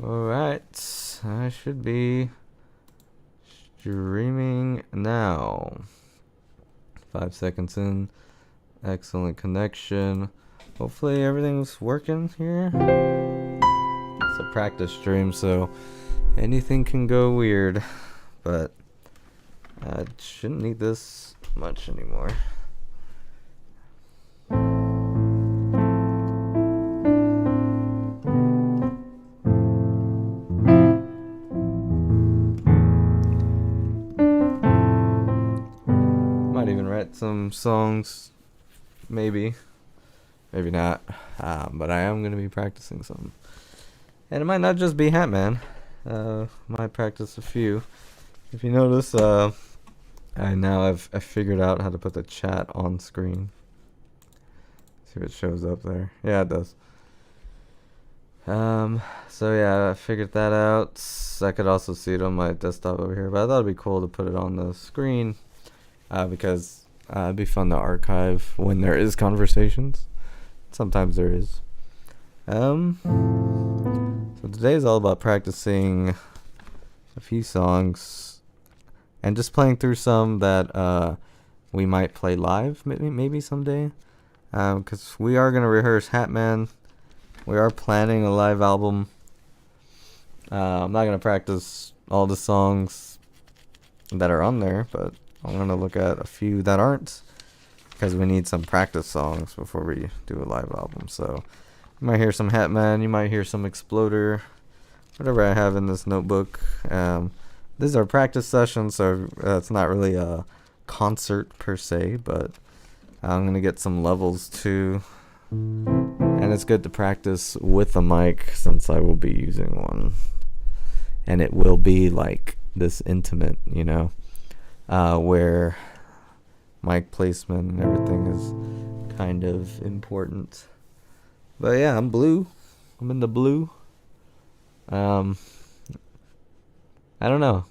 Alright, I should be streaming now. 5 seconds in. Excellent connection. Hopefully everything's working here. It's a practice stream, so anything can go weird. But I shouldn't need this much anymore. Might even write some songs, maybe not, but I am going to be practicing some. And it might not just be Hatman. Might practice a few. If you notice, I've figured out how to put the chat on screen. See if it shows up there. Yeah, it does. So yeah, I figured that out. I could also see it on my desktop over here, but I thought it'd be cool to put it on the screen, because it'd be fun to archive when there is conversations. Sometimes there is. So today's all about practicing a few songs and just playing through some that we might play live maybe someday, because we are going to rehearse Hatman. We are planning a live album. I'm not going to practice all the songs that are on there, but I'm going to look at a few that aren't, because we need some practice songs before we do a live album. So you might hear some Hatman, you might hear some Exploder, whatever I have in this notebook. These are practice sessions, so it's not really a concert per se, but I'm going to get some levels too. And it's good to practice with a mic, since I will be using one. And it will be like this intimate, where mic placement and everything is kind of important. But yeah, I'm blue. I'm in the blue. I don't know.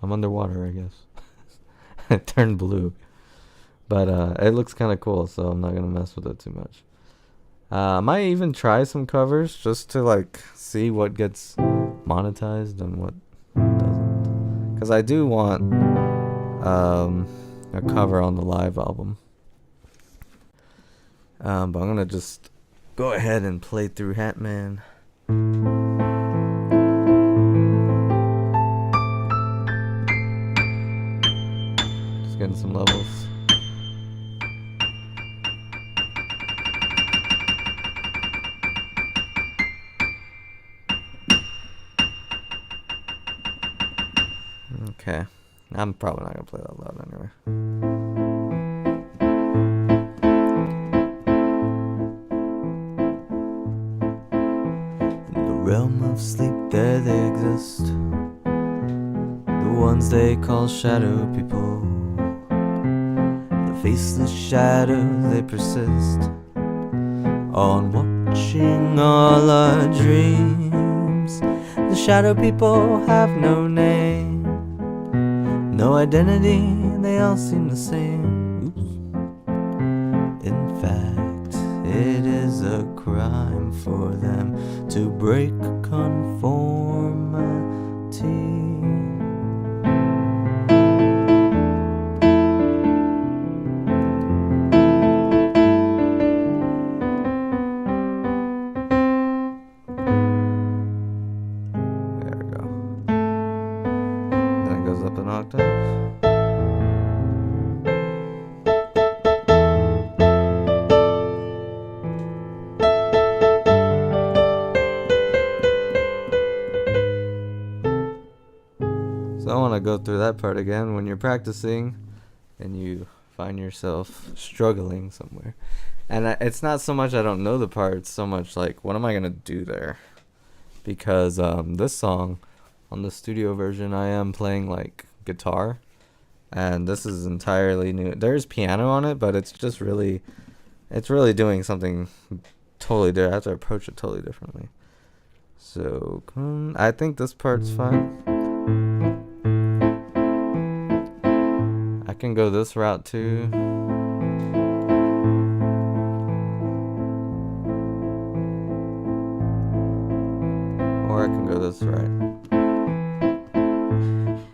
I'm underwater, I guess. It turned blue. But it looks kind of cool, so I'm not going to mess with it too much. I might even try some covers just to see what gets monetized and what doesn't. Because I do want a cover on the live album. But I'm going to just go ahead and play through Hatman. Just getting some levels. Okay. I'm probably not going to play that loud anyway. In the realm of sleep there they exist, the ones they call shadow people. The faceless shadows they persist on watching all our dreams. The shadow people have no name, no identity, they all seem the same. Oops. In fact, it is a crime for them to break conformity. There we go. Then it goes up an octave. So I want to go through that part again. When you're practicing and you find yourself struggling somewhere, and it's not so much I don't know the parts, so much like what am I gonna do there? Because this song on the studio version I am playing guitar, and this is entirely new. There's piano on it, but it's really doing something totally different. I have to approach it totally differently. So I think this part's fine. I can go this route too. Or I can go this right.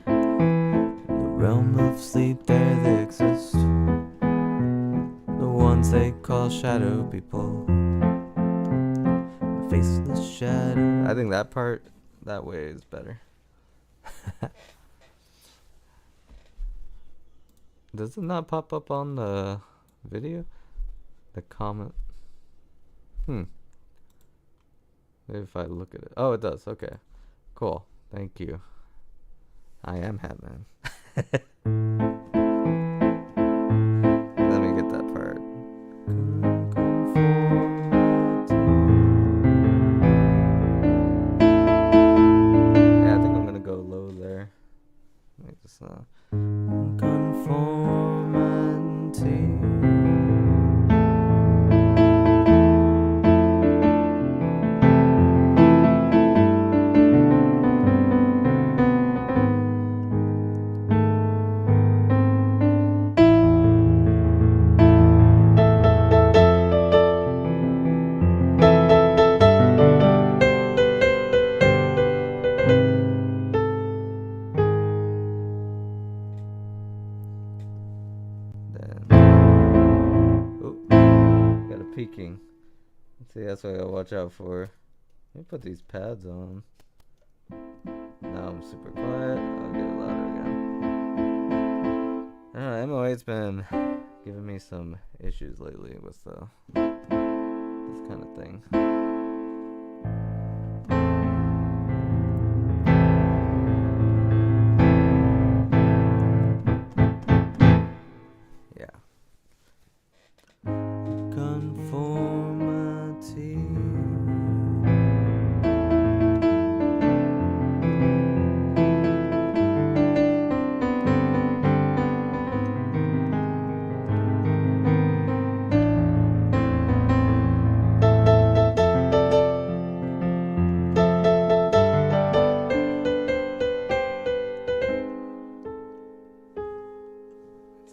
In the realm of sleep there they exist, the ones they call shadow people. The faceless shadow. I think that part, that way is better. Does it not pop up on the video? The comment? Maybe if I look at it. Oh, it does. Okay. Cool. Thank you. I am Hatman. Let me get that part. Yeah, I think I'm gonna go low there. Make this conformity. Peeking. See, that's what I gotta watch out for. Let me put these pads on. Now I'm super quiet. I'll get it louder again. I don't know, MO8's been giving me some issues lately with this kind of thing.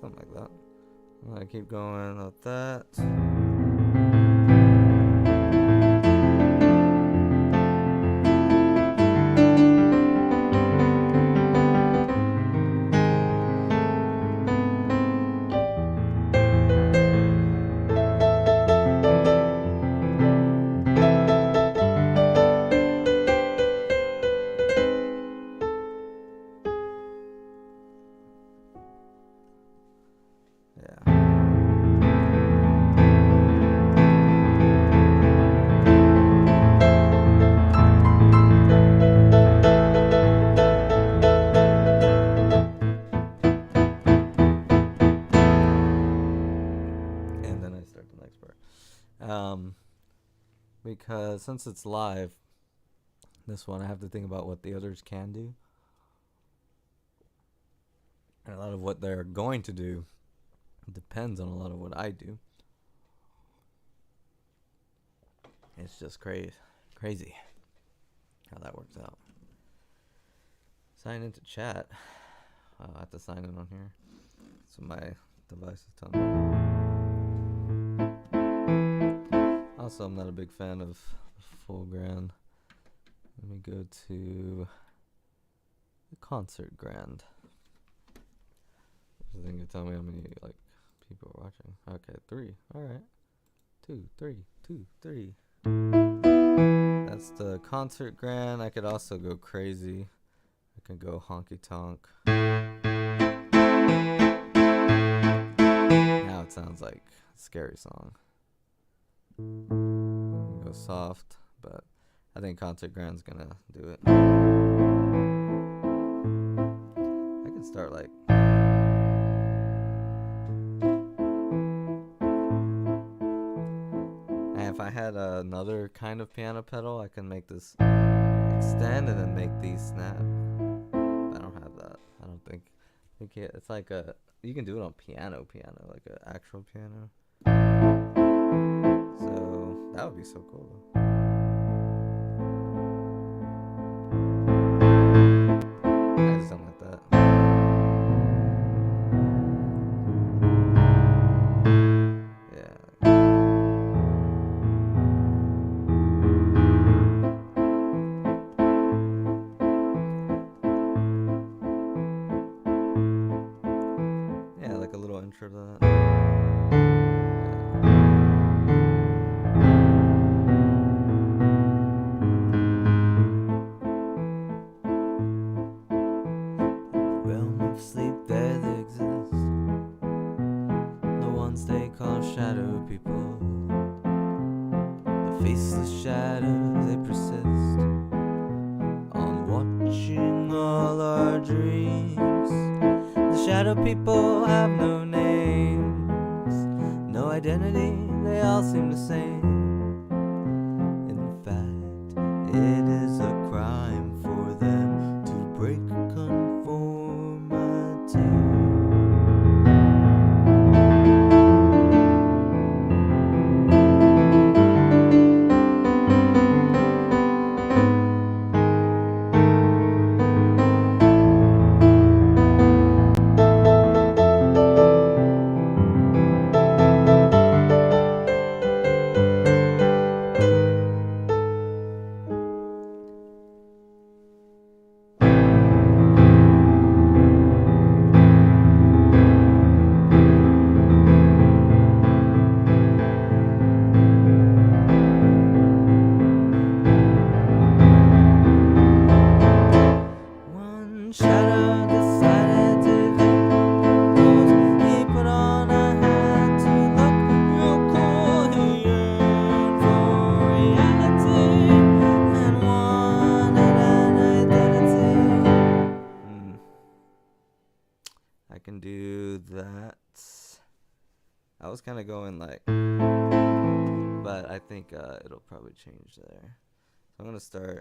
Something like that. I'm gonna keep going with that. Because since it's live, this one I have to think about what the others can do. And a lot of what they're going to do depends on a lot of what I do. It's just crazy how that works out. Sign into chat. I have to sign in on here. So my device is telling me. Also, I'm not a big fan of full grand. Let me go to the concert grand. I think you tell me how many people are watching. Okay, 3. All right, 2, 3, 2, 3. That's the concert grand. I could also go crazy. I can go honky tonk. Now it sounds like a scary song. Go soft, but I think concert grand's gonna do it. I could start like. And if I had another kind of piano pedal, I can make this extend and then make these snap. But I don't have that. I don't think. It's like you can do it on piano, like an actual piano. So that would be so cool. I just something like that. Yeah. shadow people have no names, no identity, they all seem the same. In fact, it is a crime for them to break conformity. Shadow decided to take the rules. He put on a hat to look real cool. He yearned for reality and wanted an identity. I can do that. I was kind of going like, but I think it'll probably change there. So I'm gonna start.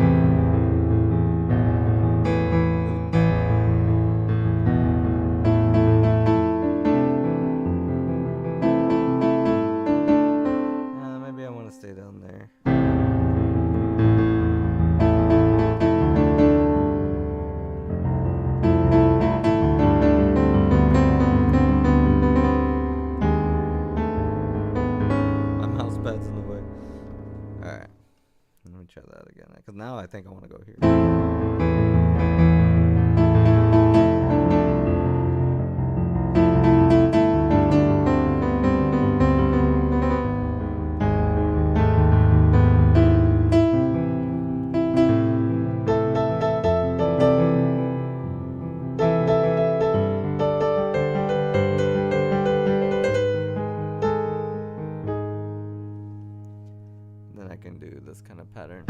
Stay down there. My mouse pad's in the way. Alright. Let me try that again. Because now I think I want to go here. Then I can do this kind of pattern.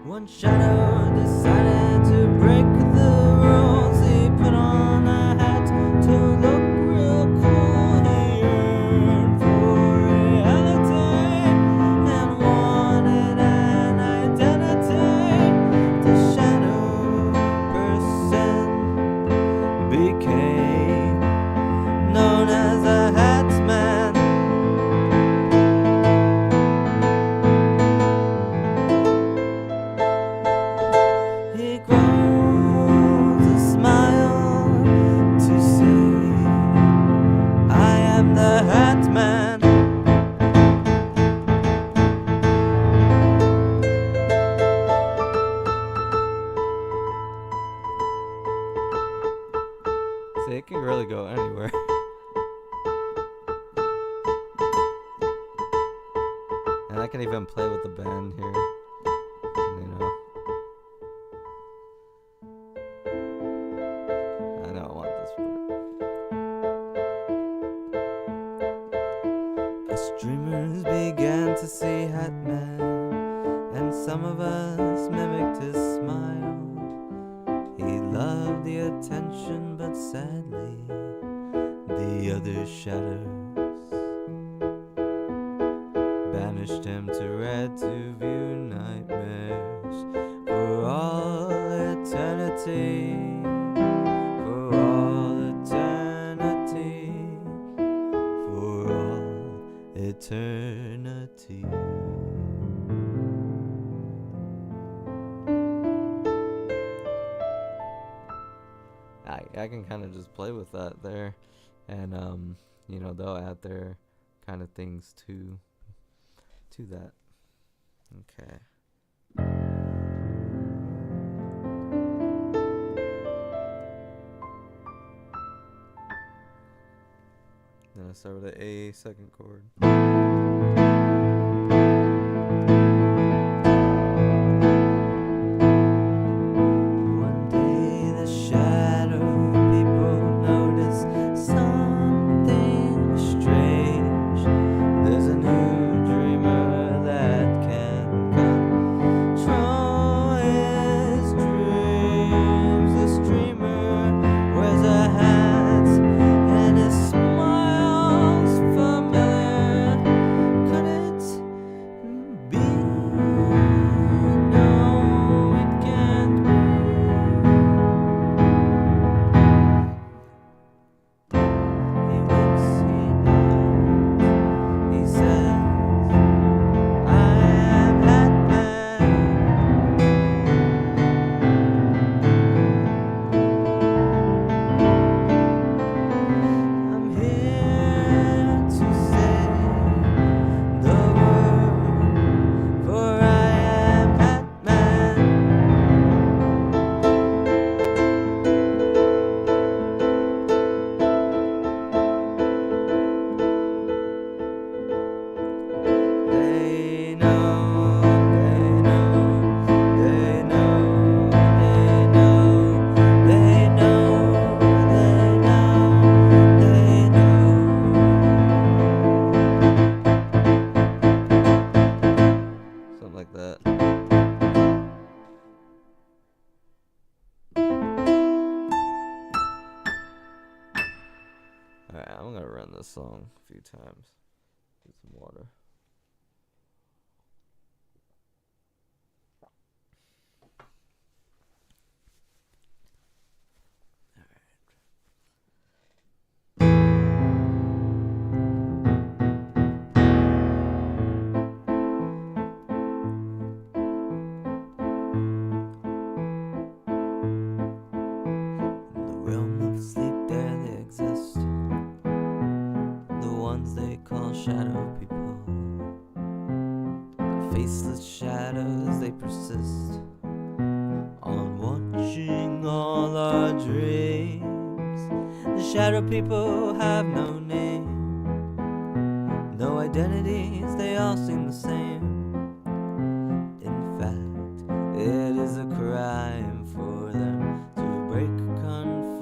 One shadow decided to break the rules. He put on a hat to look real cool. He yearned for reality and wanted an identity. The shadow person became known as a Hatman. He grows a smile to say, I am the Hatman. See, it can really go anywhere. And I can even play with the band here, you know. I know I want this part. Us dreamers began to see Hatman, and some of us mimicked his smile. He loved the attention, but sadly, the other shadows banished him to red to view nightmares for all eternity. For all eternity. For all eternity. I can kind of just play with that there, and you know, they'll add their kind of things to that. Okay. Then I start with an A second chord. One day the shadow people notice some this song a few times. Get some water. Shadow people, the faceless shadows, they persist on watching all our dreams. The shadow people have no name, no identities, they all seem the same. In fact, it is a crime for them to break conformity.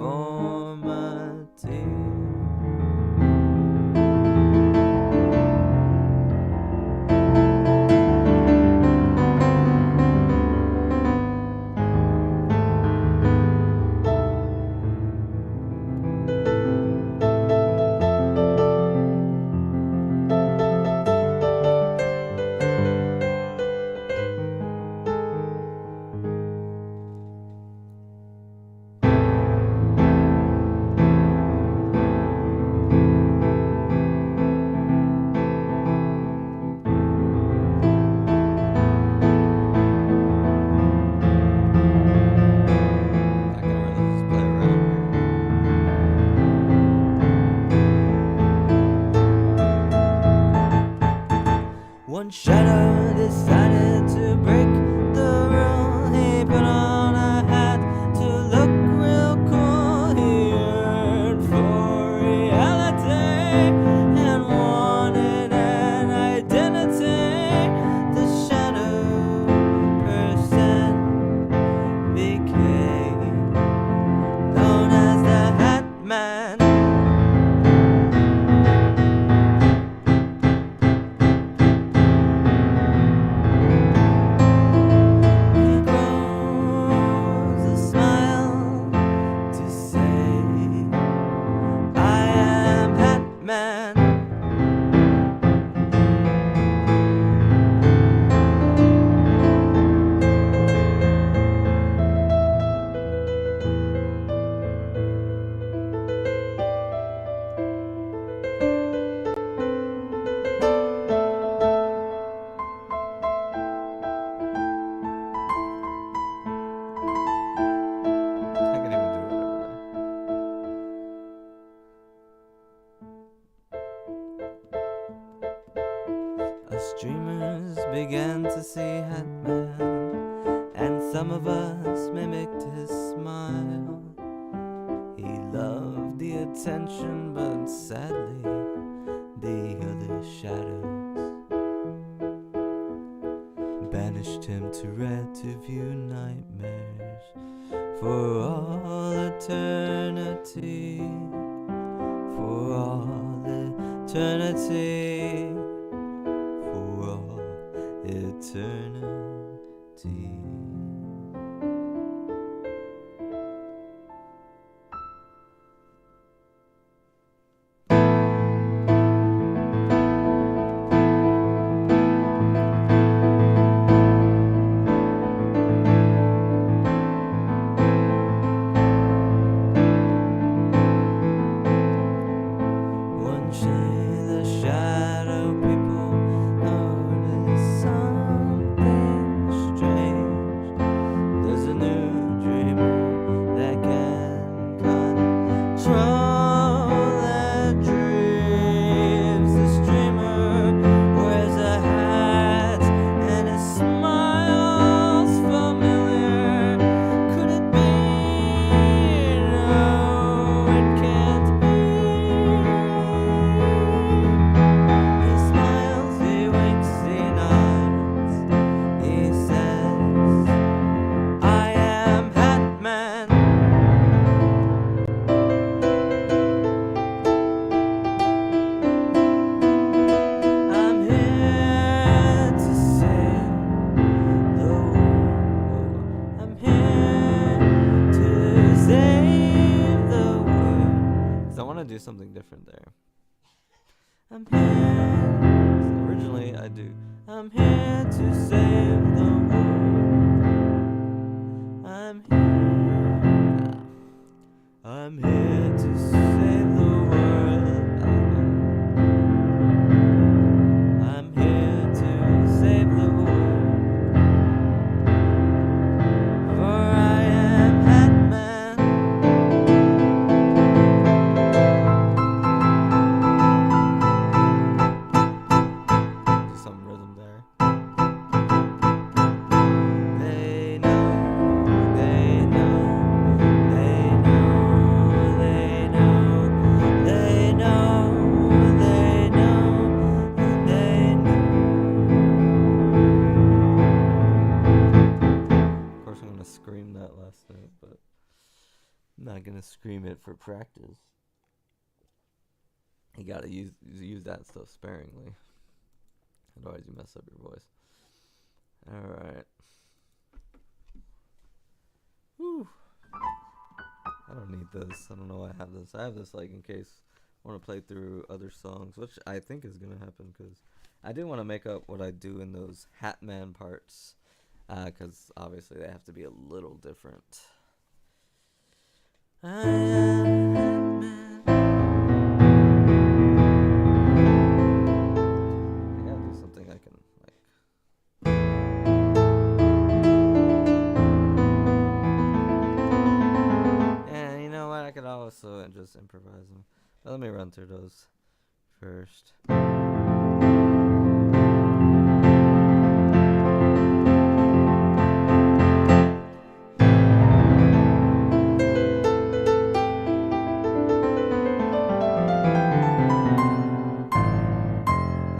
One shadow decided to break the rule. He put on a hat to look real cool. He yearned for reality and wanted an identity. The shadow person became known as the Hatman. Us dreamers began to see Hatman, and some of us mimicked his smile. He loved the attention, but sadly, the other shadows banished him to red to view nightmares for all eternity. For all eternity. Eternity. One day the shadow people noticed something strange. There's a new dreamer that can control their dreams. This dreamer wears a hat and his smile's familiar. Could it be? No, it can't be. He smiles, he winks, he nods. He says, I am Hatman. I'm here to save the world. I'm here to save the world. So I want to do something different there. I'm here. Originally, I do. I'm here to save the world. I'm here. I'm here to save the world. I'm here to save the world. For I am Hatman. Just some rhythm there. They know, they know, they know, they know, they know, they know, and they know. Of course, I'm gonna scream that last note, but I'm not gonna scream it for practice. You gotta use that stuff sparingly. Otherwise, you mess up your voice. Alright. Whew. I don't need this. I don't know why I have this. I have this like in case I want to play through other songs, which I think is going to happen because I do want to make up what I do in those Hatman parts because obviously they have to be a little different. I am Hatman. I gotta do something I can like. And you know what? I could also just improvise them. But let me run through those first. I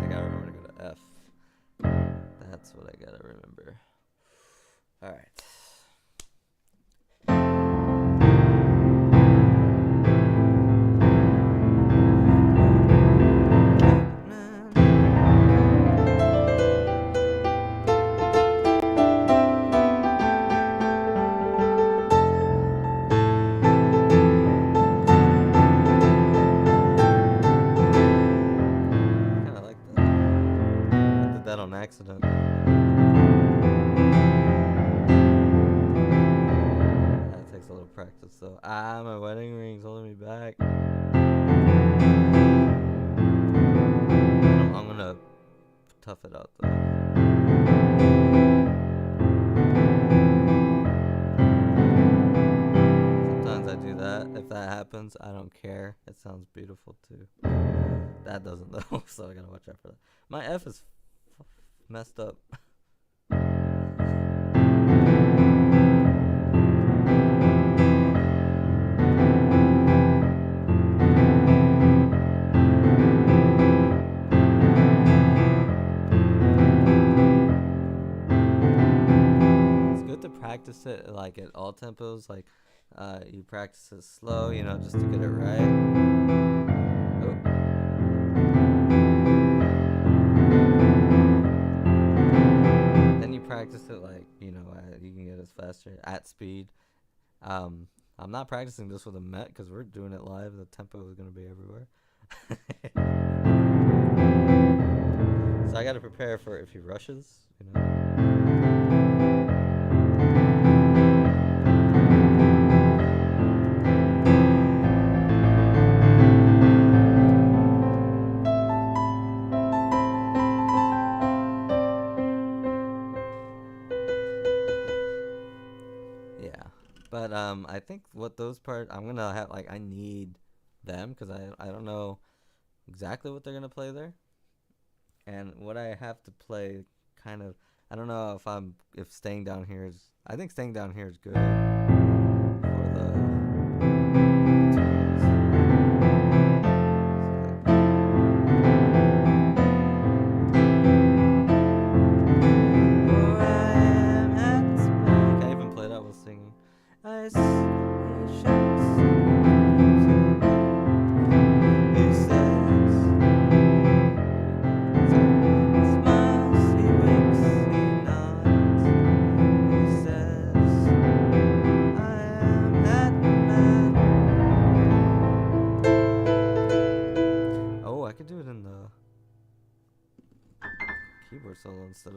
gotta remember to go to F. That's what I gotta remember. Alright. Kinda like that. I did that on accident. That takes a little practice though. Ah, my wedding ring's holding me back. I'm gonna tough it out though. Sometimes I do that. If that happens, I don't care. It sounds beautiful too. That doesn't though, so I gotta watch out for that. My F is messed up. It's good to practice it like at all tempos. Like you practice it slow, you know, just to get it right. Then you practice it like, you know, you can get it faster at speed. I'm not practicing this with a Met because we're doing it live. The tempo is going to be everywhere. So I got to prepare for if he rushes, you know. But I think what those parts I'm gonna have like I need them because I don't know exactly what they're gonna play there, and what I have to play kind of I don't know if staying down here is I think staying down here is good for the tunes. For I am Hatman. I can't even play that while singing. I see he shouts, he says, he smiles, he winks, he nods, he says, I am Hatman. Oh, I could do it in the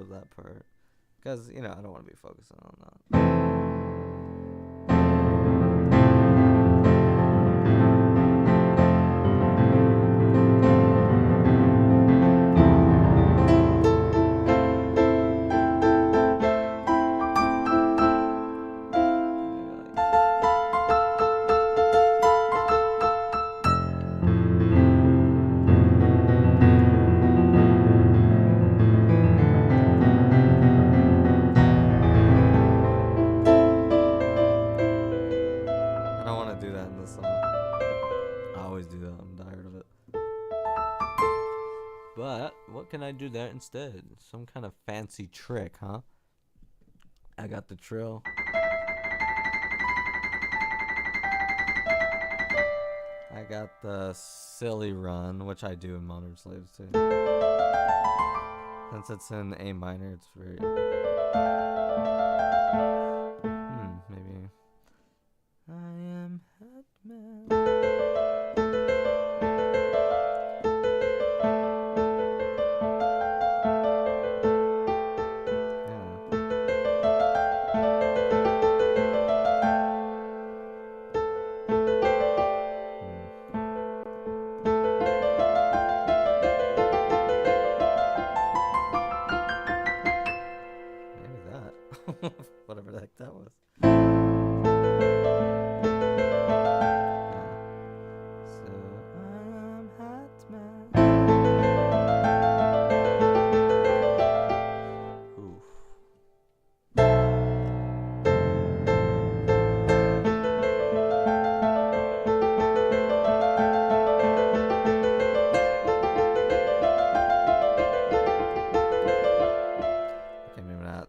of that part. Because, you know, I don't want to be focusing on that. I don't want to do that in this song. I always do that. I'm tired of it. But what can I do there instead? Some kind of fancy trick, huh? I got the trill. I got the silly run, which I do in Modern Slaves too. Since it's in A minor, it's very... maybe... I am Hatman. Maybe that. Whatever the heck that was.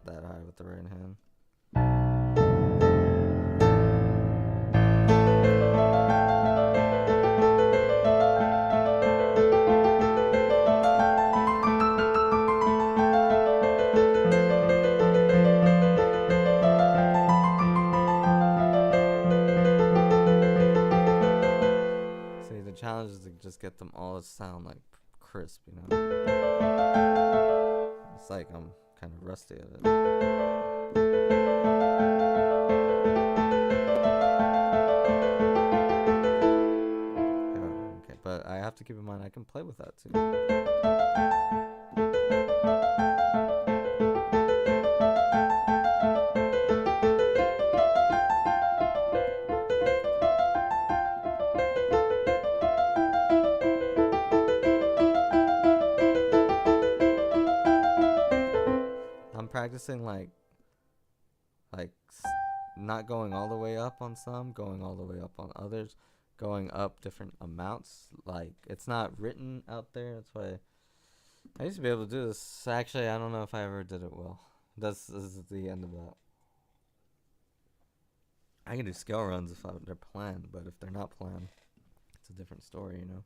That high with the right hand. See, the challenge is to just get them all to sound like crisp, you know? It's like I'm kind of rusty at it. Okay, but I have to keep in mind I can play with that too. I'm practicing like not going all the way up on some, going all the way up on others, going up different amounts. Like, it's not written out there. That's why I used to be able to do this. Actually, I don't know if I ever did it well. This is the end of that. I can do scale runs if they're planned, but if they're not planned, it's a different story, you know.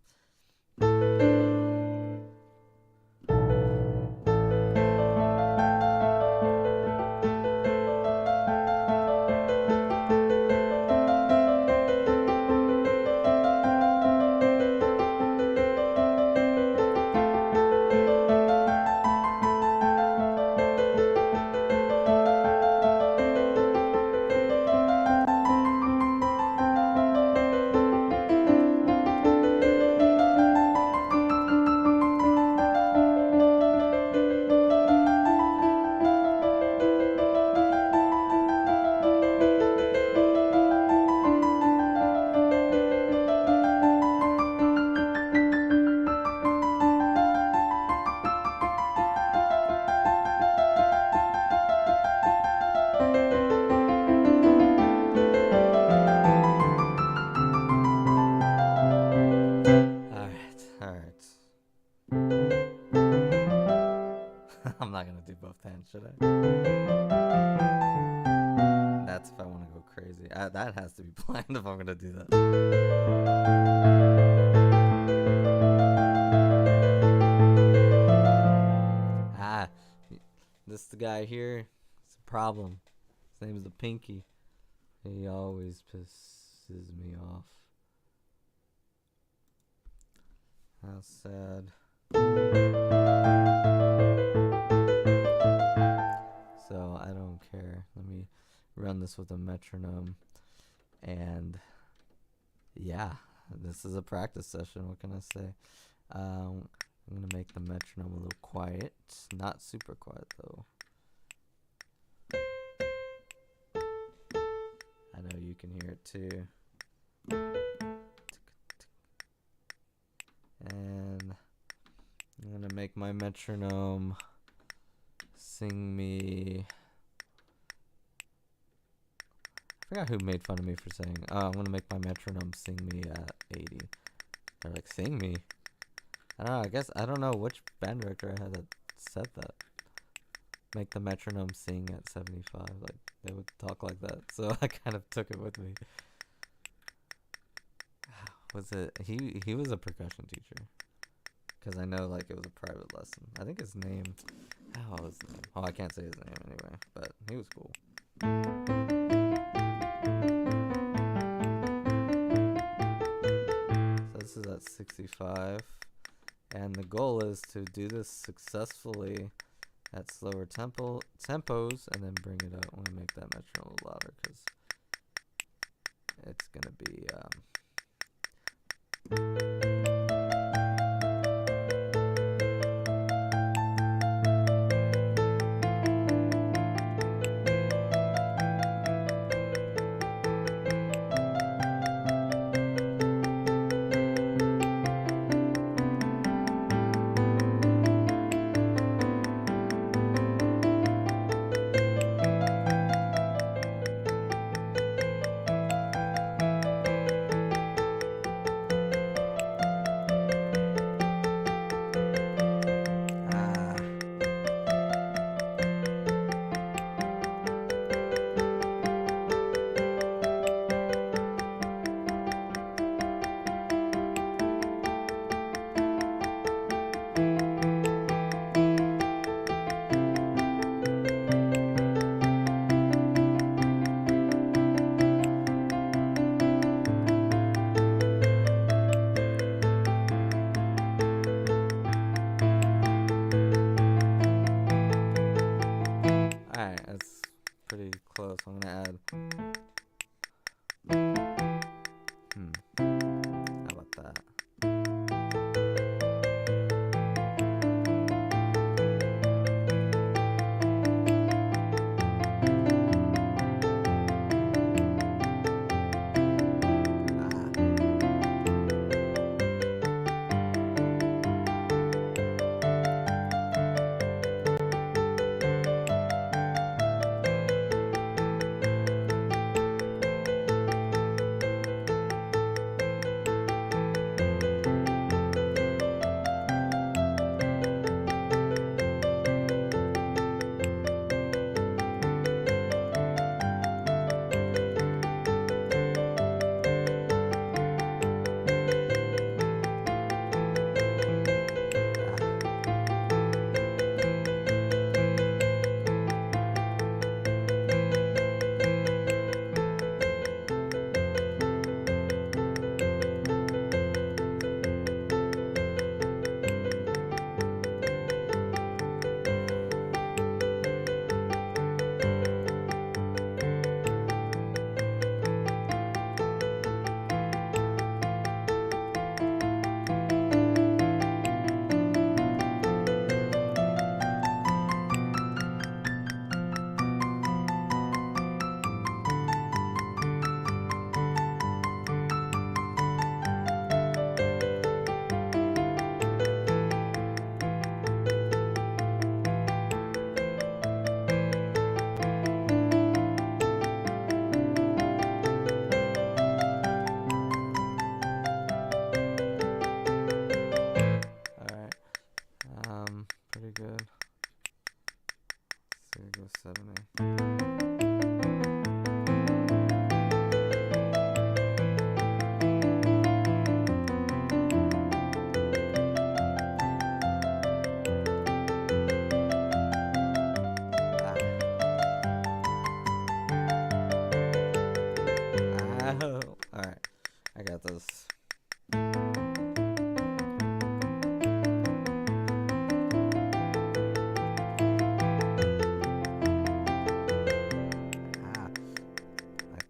I'm not gonna do both hands, should I? That's if I want to go crazy. That has to be planned if I'm gonna do that. This the guy here. It's a problem. His name is the Pinky. He always pisses me off. How sad. care. Let me run this with a metronome. And yeah, this is a practice session. What can I say? I'm going to make the metronome a little quiet. Not super quiet, though. I know you can hear it, too. And I'm going to make my metronome sing me... I forgot who made fun of me for saying, I'm going to make my metronome sing me at 80. They're like, sing me? I don't know, I guess, I don't know which band director I had that said that. Make the metronome sing at 75. Like, they would talk like that. So I kind of took it with me. Was it, he was a percussion teacher. Because I know, like, it was a private lesson. I think his name, what was his name? Oh, I can't say his name anyway, but he was cool. This is at 65, and the goal is to do this successfully at slower tempos, and then bring it up. I want to make that metronome a little louder because it's gonna be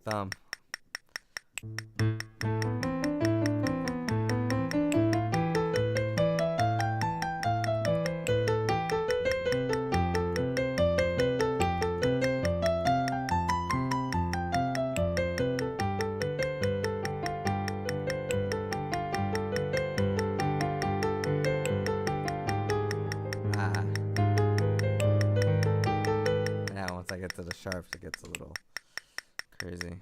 thumb. Yeah, once I get to the sharps, it gets a little crazy.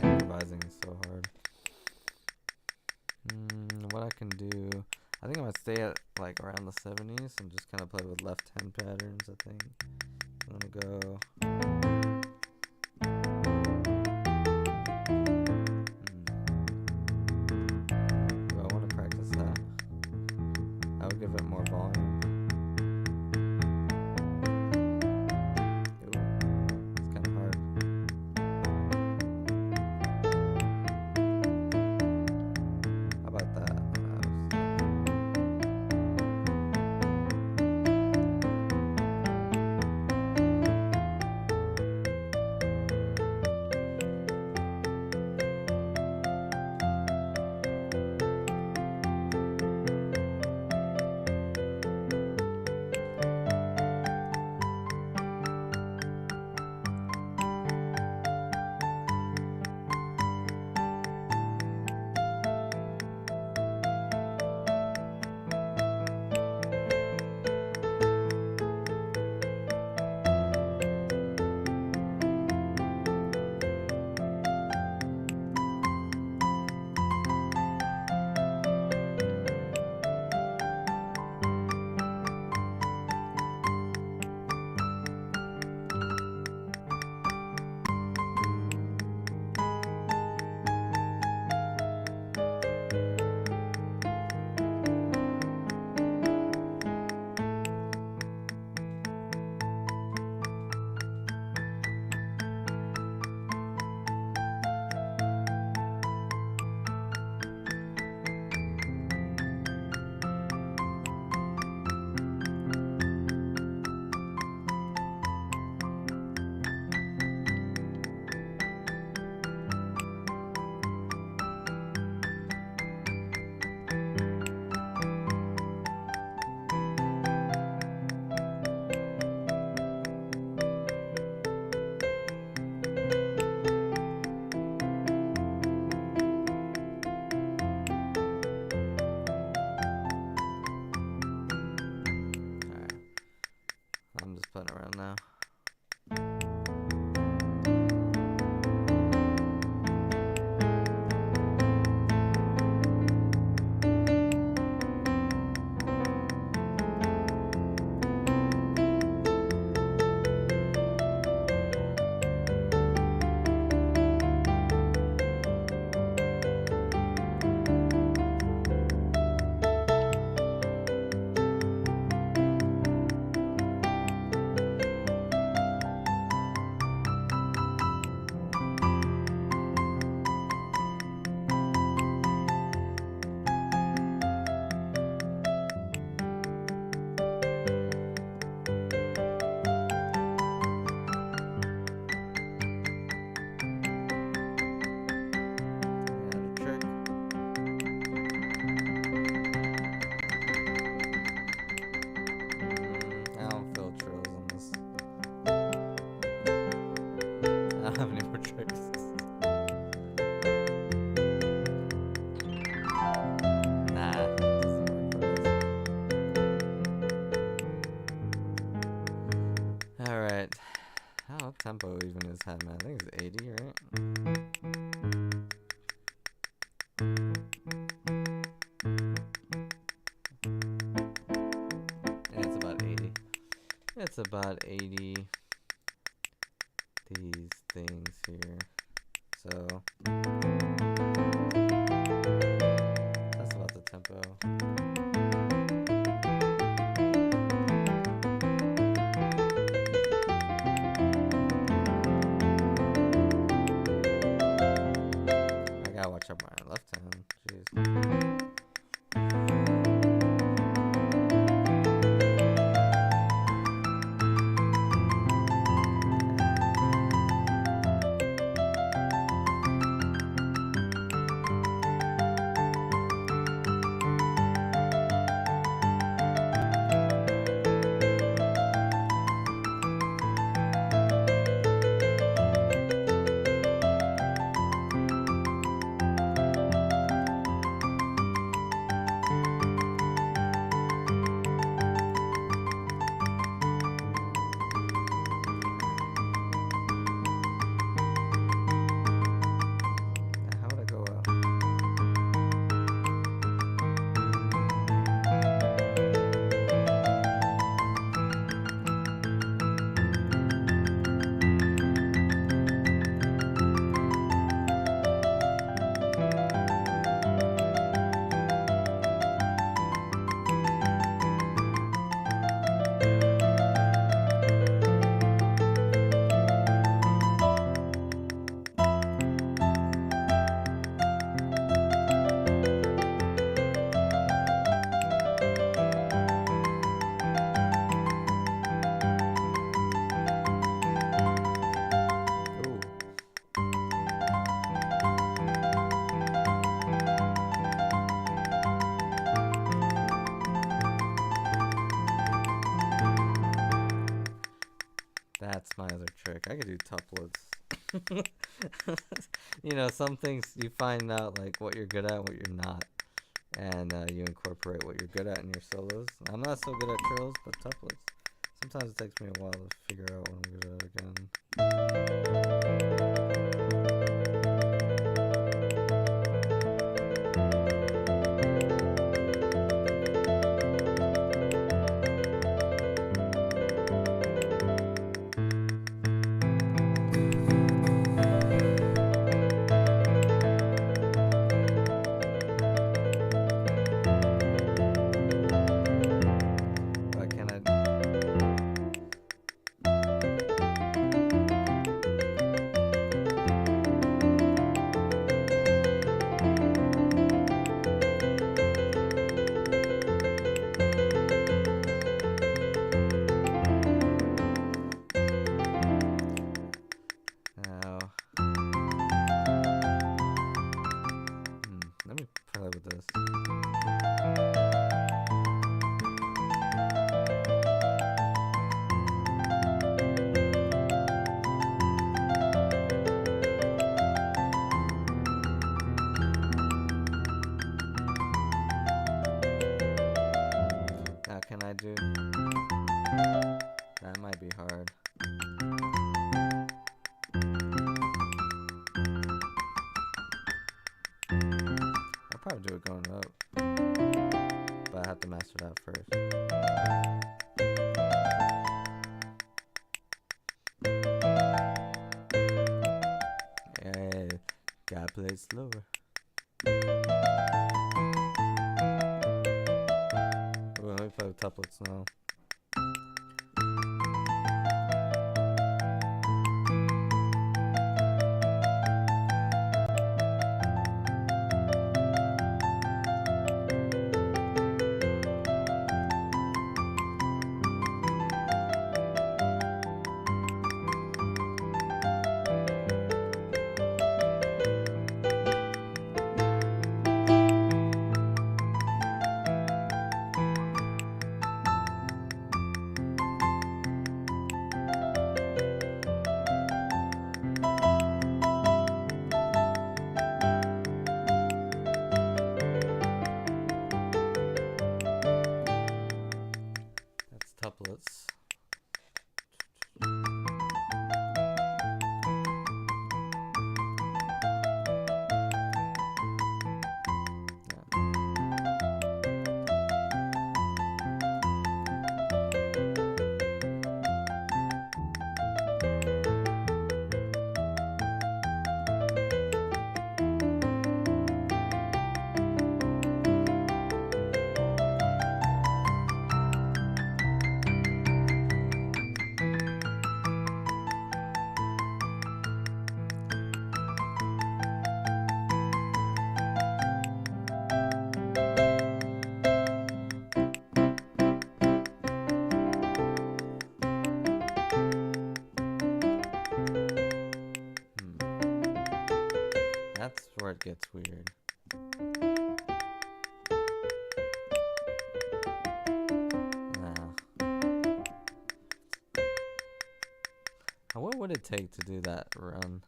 Improvising is so hard. What I can do, I think I'm gonna stay at like around the 70s and just kind of play with left hand patterns. I think I'm gonna go. Do I want to practice that? I would give it more volume. It's kind of hard. How about that? I'm just putting around now. I don't have any more tricks. Nah, doesn't work for us. Alright. How tempo even is Hatman? I think it's 80, right? that's about 80 these things here. So that's about the tempo. I gotta watch out my left hand. Jeez. How would I go out? Ooh. That's my other trick. I could do tuplets. You know, some things you find out like what you're good at, what you're not, and you incorporate what you're good at in your solos. I'm not so good at trills, but tuplets. Sometimes it takes me a while to figure out what I'm good at again. Why can't I? Now, let me play with this. Now, can I do? That might be hard. I'll probably do it going up, but I have to master that first. Yeah, gotta play it slower. Well, let me play with tuplets now. where it gets weird. What would it take to do that run?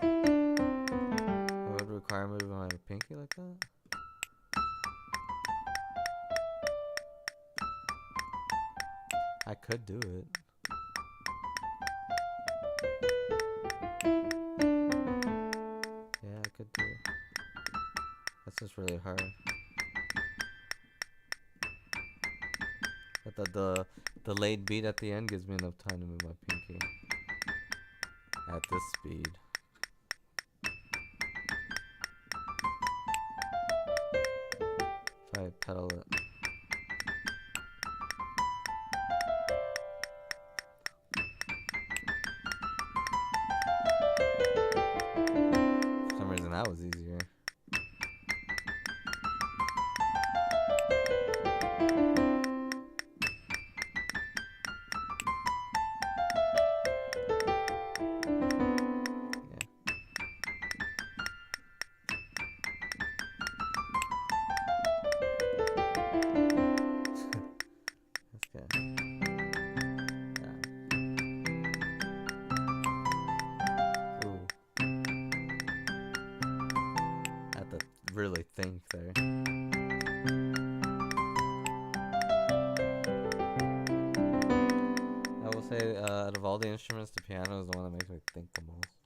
It would require moving my pinky like that? I could do it. Yeah, I could do it. That's just really hard. But the delayed beat at the end gives me enough time to move my pinky at this speed. If I pedal it. For some reason that was easier. Really think there. I will say, out of all the instruments, the piano is the one that makes me think the most.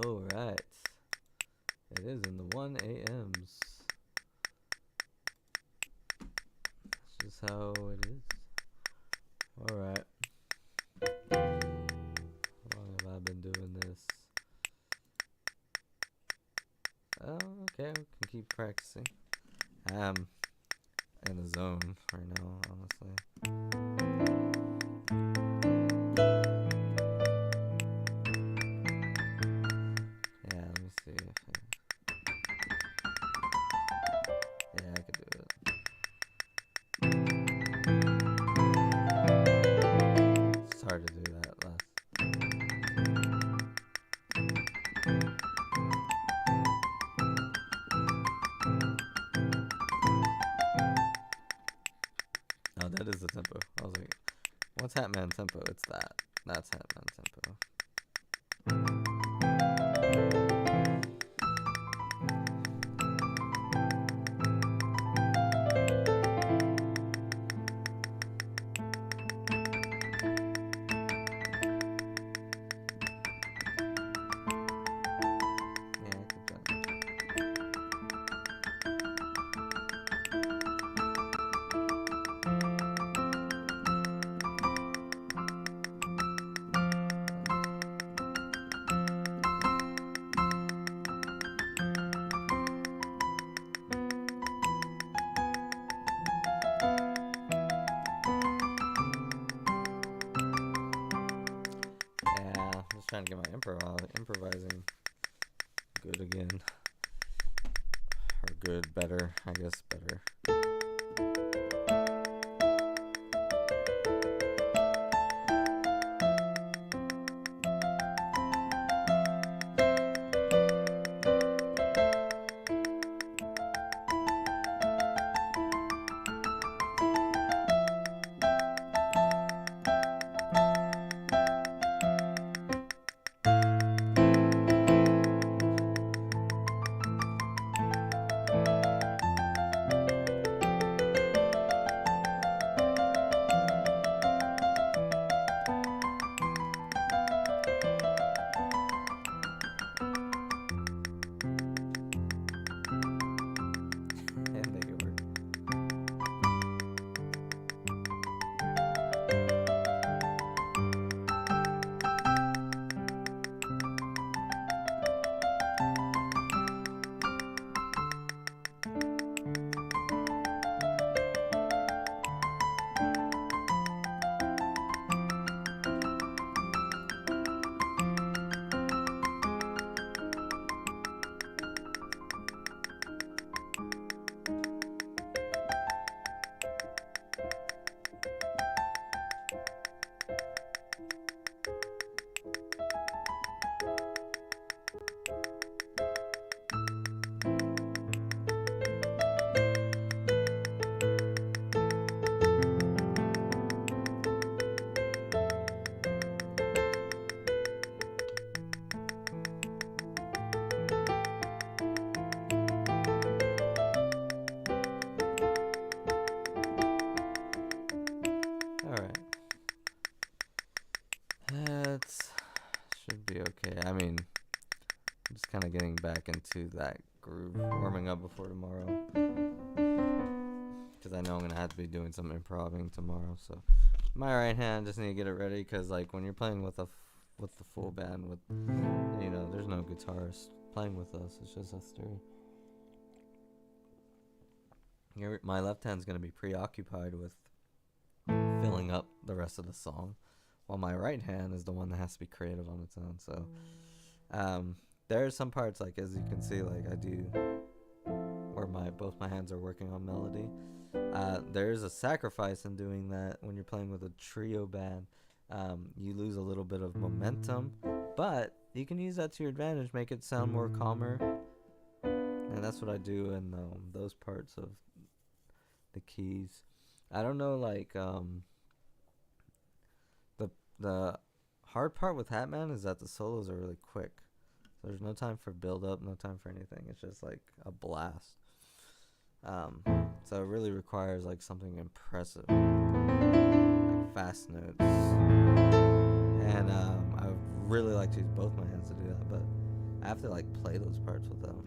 Alright. It is in the 1 a.m.s. That's just how it is. Alright. How long have I been doing this? Oh, okay, we can keep practicing. I'm in the zone right now, honestly. Yeah, let me see if yeah, I could do it. It's hard to do that last. Oh, that is the tempo. I was like, what's Hatman tempo? It's that. That's Hatman tempo. Trying to get my improvising good again, or good, better, I guess better. Just kind of getting back into that groove, warming up before tomorrow. Because I know I'm going to have to be doing some improvising tomorrow. So my right hand, just need to get it ready. Because like when you're playing with the full band, with there's no guitarist playing with us. It's just us three. My left hand's going to be preoccupied with filling up the rest of the song, while my right hand is the one that has to be creative on its own. So there are some parts, like as you can see, like I do, where both my hands are working on melody. There is a sacrifice in doing that. When you're playing with a trio band, you lose a little bit of momentum, but you can use that to your advantage, make it sound more calmer. And that's what I do in those parts of the keys. I don't know, like the hard part with Hatman is that the solos are really quick. So there's no time for build up, no time for anything. It's just like a blast. So it really requires like something impressive, like fast notes. And I would really like to use both my hands to do that, but I have to like play those parts with them.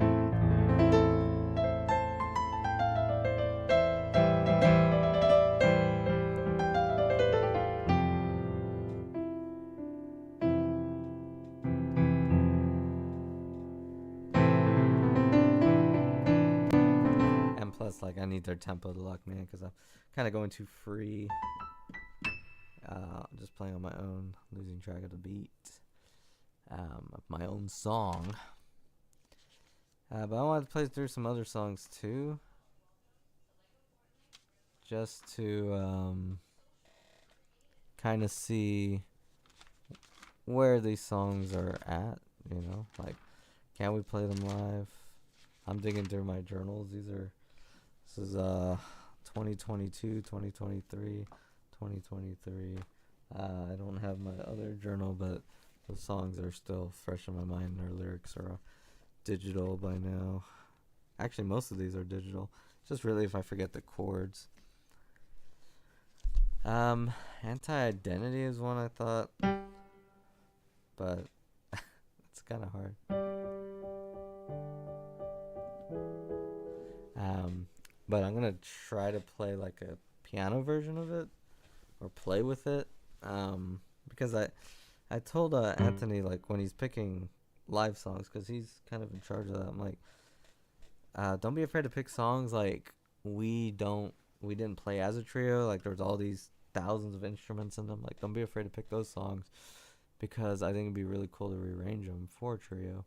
Plus, like, I need their tempo to lock me in, because I'm kind of going too free, just playing on my own, losing track of the beat of my own song. But I wanted to play through some other songs too, just to kind of see where these songs are at, like, can we play them live? I'm digging through my journals. This is 2022, 2023, 2023. I don't have my other journal, but the songs are still fresh in my mind. Their lyrics are digital by now. Actually, most of these are digital. It's just really if I forget the chords. Anti-Identity is one I thought, but it's kind of hard. But I'm gonna try to play like a piano version of it, or play with it, because I told Anthony, like, when he's picking live songs, because he's kind of in charge of that, I'm like, don't be afraid to pick songs like we didn't play as a trio, like there's all these thousands of instruments in them. Like, don't be afraid to pick those songs, because I think it'd be really cool to rearrange them for a trio,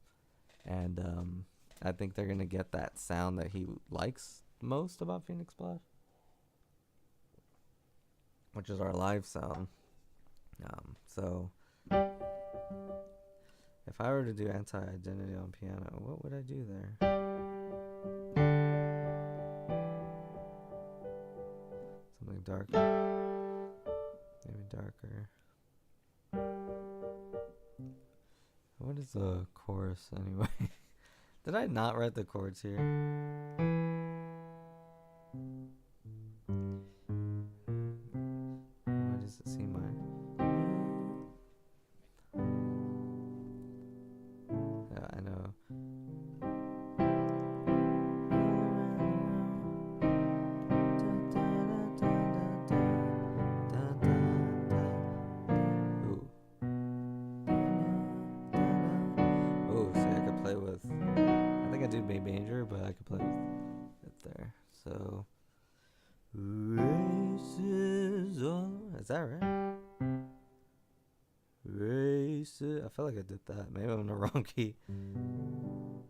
and I think they're gonna get that sound that he likes most about Pheonix Splash, which is our live sound. So if I were to do Anti-Identity on piano, what would I do there? Something darker, maybe darker. What is the chorus anyway? Did I not write the chords here? What is it? C minor? Yeah, I know. Ooh. Oh, see, I could play with, I think I do Baby Danger, but I could play with it there. So, races all, is that right? Races, I feel like I did that. Maybe I'm in the wrong key.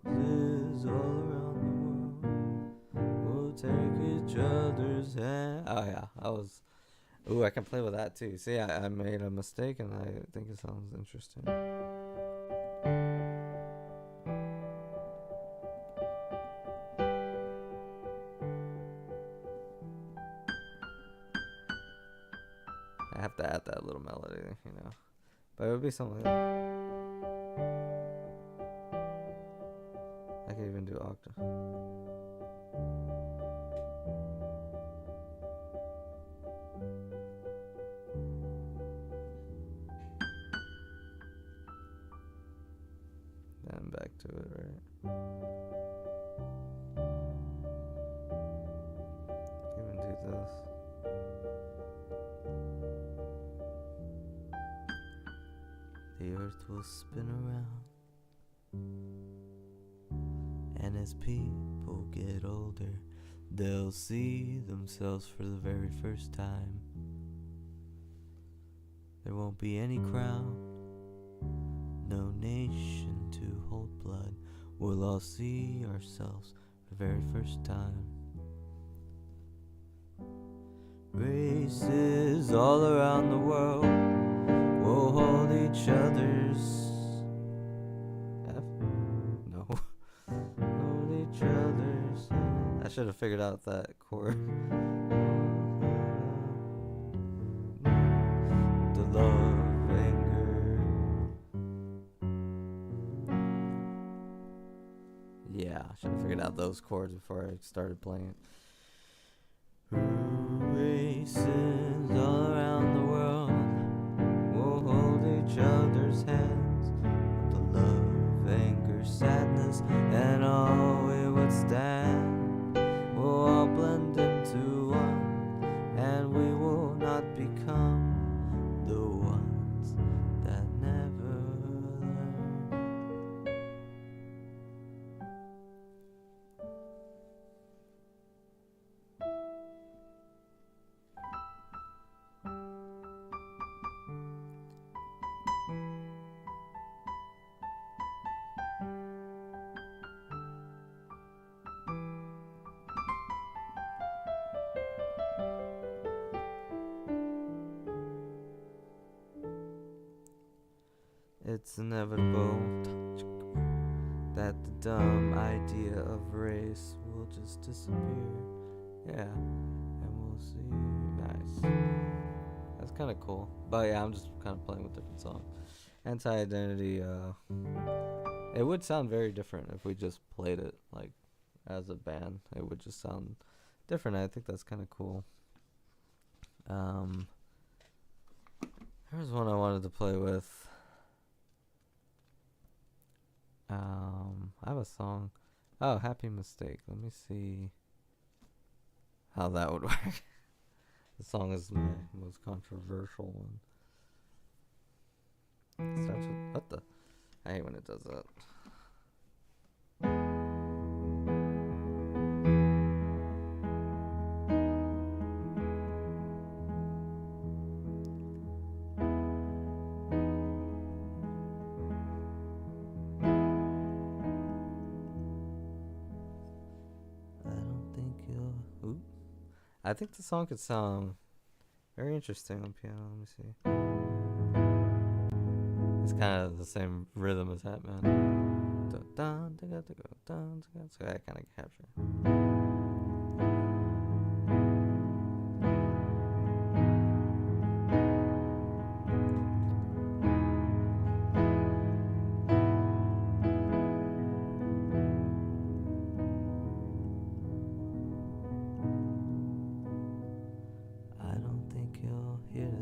Races all around the world, we'll take each other's hand. Oh yeah, ooh, I can play with that too. See, I made a mistake, and I think it sounds interesting. I have to add that little melody, but it would be something like that. I could even do octave. Then back to it, right? Even do this. The earth will spin around, and as people get older, they'll see themselves for the very first time. There won't be any crown, no nation to hold blood. We'll all see ourselves for the very first time. Races all around the world will hold each other's No. Hold each other's. I should have figured out that chord. the love, anger. Yeah, I should have figured out those chords before I started playing it. Races all around the world will hold each other's hands. The love, anger, sadness, and all we would stand will all blend into one, and we will not become the ones that never learn. It's inevitable that the dumb idea of race will just disappear. Yeah, and we'll see. Nice. That's kind of cool. But yeah, I'm just kind of playing with different songs. Anti-Identity, it would sound very different if we just played it like as a band. It would just sound different. I think that's kind of cool. Here's one I wanted to play with. I have a song. Oh, Happy Mistake. Let me see how that would work. The song is my most controversial one. It starts with, what the? I hate when it does that. I think the song could sound very interesting on piano. Let me see. It's kind of the same rhythm as Hatman. So I kind of capture.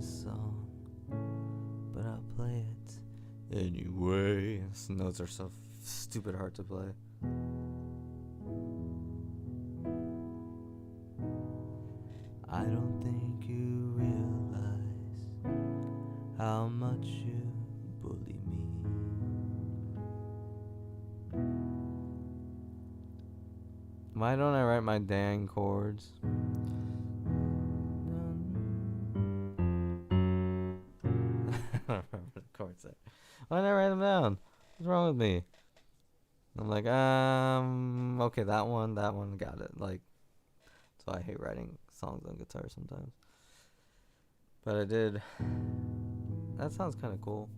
Song, but I'll play it anyway. These notes are so stupid hard to play. I don't think you realize how much you bully me. Why don't I write my dang chords? I don't remember the chords there. Why didn't I write them down? What's wrong with me? I'm like, okay, that one, got it. Like, so I hate writing songs on guitar sometimes. But I did. That sounds kind of cool.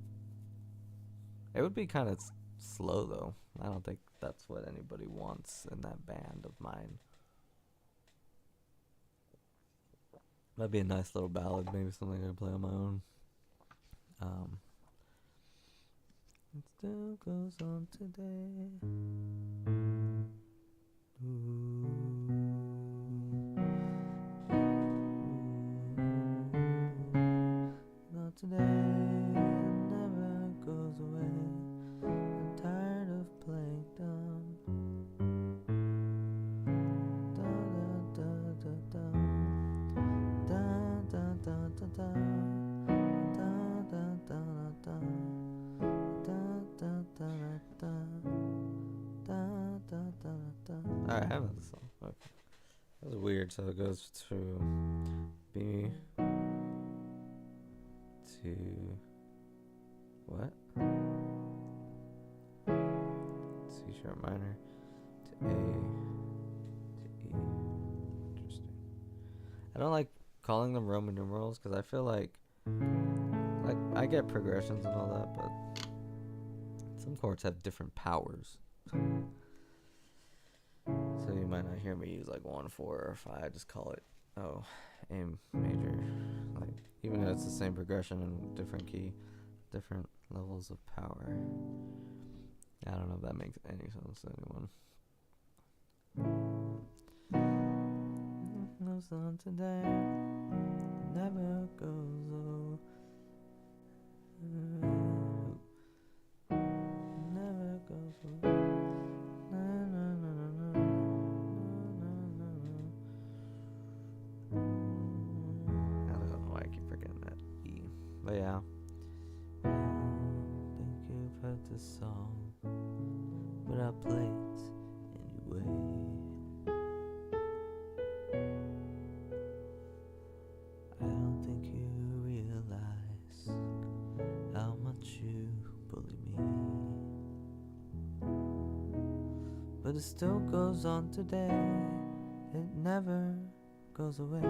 It would be kind of slow though. I don't think that's what anybody wants in that band of mine. That'd be a nice little ballad, maybe something I could play on my own. It still goes on today. Ooh. Not today, it never goes away. I'm tired of playing I know the song. Okay. That was weird. So it goes to B to what? C sharp minor to A to E. Interesting. I don't like calling them Roman numerals because I feel like I get progressions and all that, but some chords have different powers. So you might not hear me use like 1, 4, or 5. I just call it A major. Like even though it's the same progression in different key, different levels of power. I don't know if that makes any sense to anyone. Goes on today, never goes away. Never goes away. I don't know why I keep forgetting that E. But yeah. I think you've heard this song, but I play it anyway. I don't think you realize how much you bully me, but it still goes on today. It never goes away.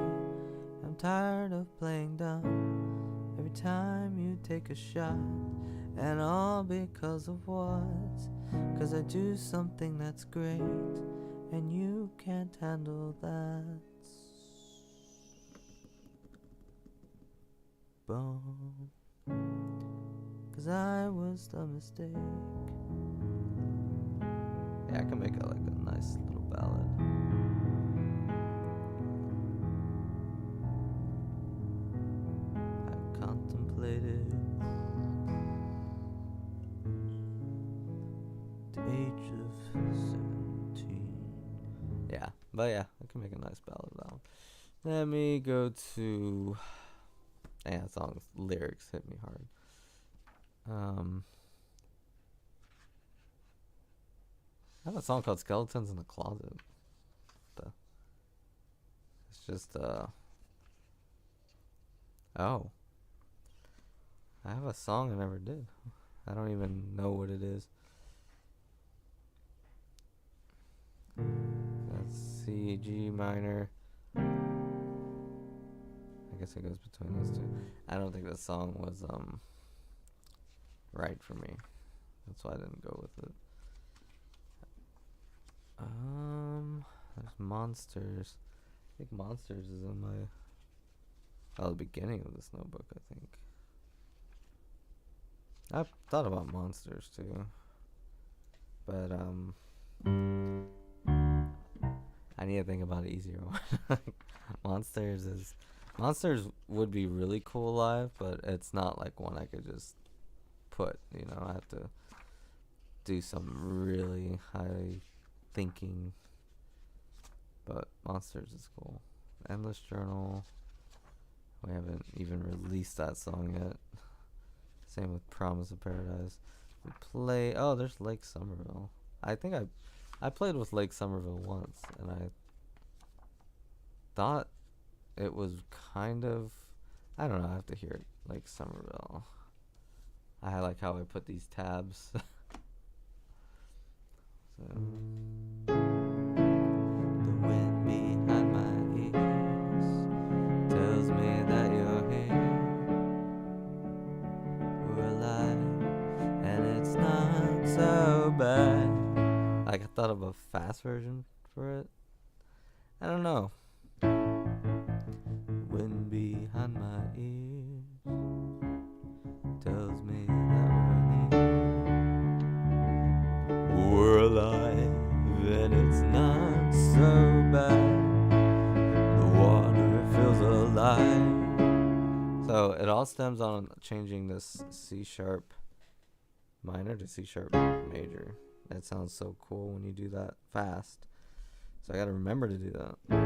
I'm tired of playing dumb every time you take a shot, and all because of what? 'Cause I do something that's great, and you can't handle that. Boom. 'Cause I was the mistake. Yeah, I can make it like a nice little ballad. I contemplated the age of 17. Yeah, but yeah, I can make a nice ballad album. Let me go to. Yeah, songs lyrics hit me hard. I have a song called "Skeletons in the Closet." It's just oh, I have a song I never did. I don't even know what it is. Let's see, G minor. I guess it goes between those two. I don't think the song was right for me. That's why I didn't go with it. There's Monsters. I think Monsters is in my the beginning of this notebook, I think. I've thought about Monsters too. But I need to think about an easier one. Monsters would be really cool live, but it's not like one I could just put, I have to do some really high thinking. But Monsters is cool. Endless Journal. We haven't even released that song yet. Same with Promise of Paradise. There's Lake Somerville. I think I played with Lake Somerville once, and I thought it was kind of, I don't know, I have to hear it. Lake Somerville. I like how I put these tabs. So. The wind behind my ears tells me that you're here. We're alive, and it's not so bad. Like, I thought of a fast version for it. I don't know. Wind behind my ears tells me that we're near. We're alive, and it's not so bad. The water feels alive. So it all stems on changing this C sharp minor to C sharp major. That sounds so cool when you do that fast. So I gotta remember to do that. The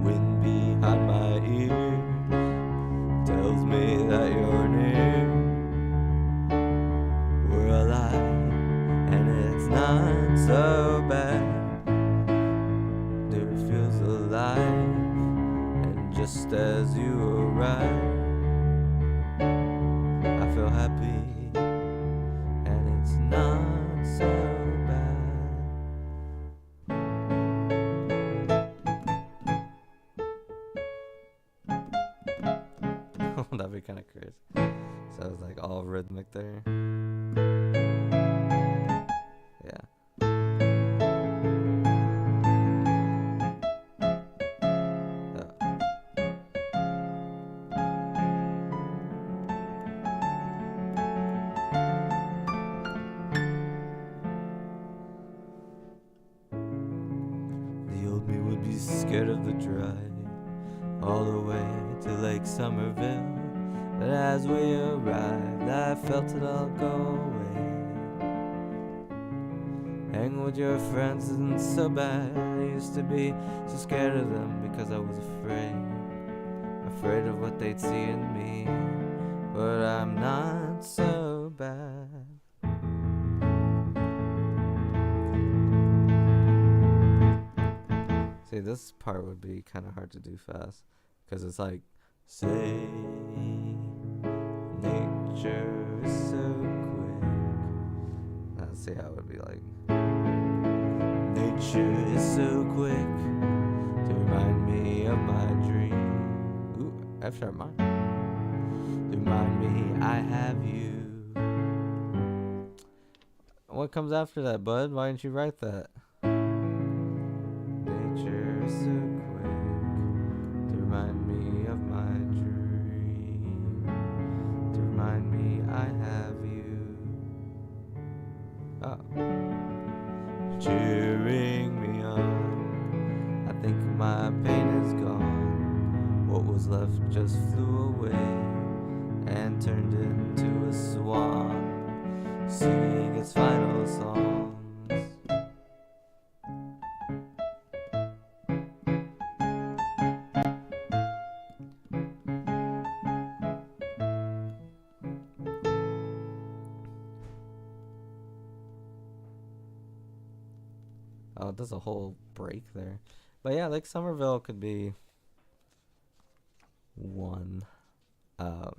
wind behind my ears tells me that you're near. We're alive, and it's not so bad. just as you arrive. I feel happy, and it's not so bad. That'd be kind of crazy. So it's like all rhythmic there. Yeah. The old me would be scared of the drive all the way to Lake Somerville, but as we arrived I felt it all go away. Hanging with your friends isn't so bad. I used to be so scared of them because I was afraid of what they'd see in me, but I'm not so bad. See, this part would be kind of hard to do fast because it's like, say, nature is so quick. Let's see how it would be like. Nature is so quick to remind me of my dream. Ooh, F sharp minor. To remind me I have you. What comes after that, bud? Why didn't you write that? Nature is so quick to remind me of my dream. To remind me I have you. Oh. Cheering me on. I think my pain is gone. What was left just flew away and turned into a swan, singing its final songs. Oh, there's a whole break there. But yeah, like Somerville could be one.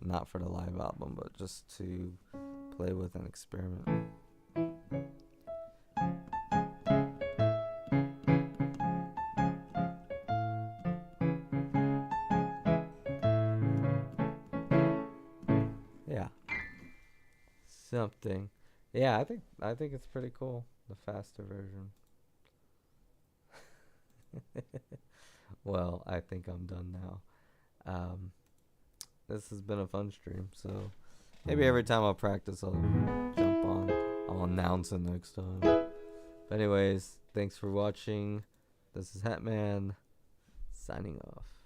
Not for the live album, but just to play with and experiment. Yeah. Something. Yeah, I think it's pretty cool. The faster version. Well, I think I'm done now. This has been a fun stream, so maybe every time I'll practice I'll jump on. I'll announce it next time. But anyways, thanks for watching. This is Hatman signing off.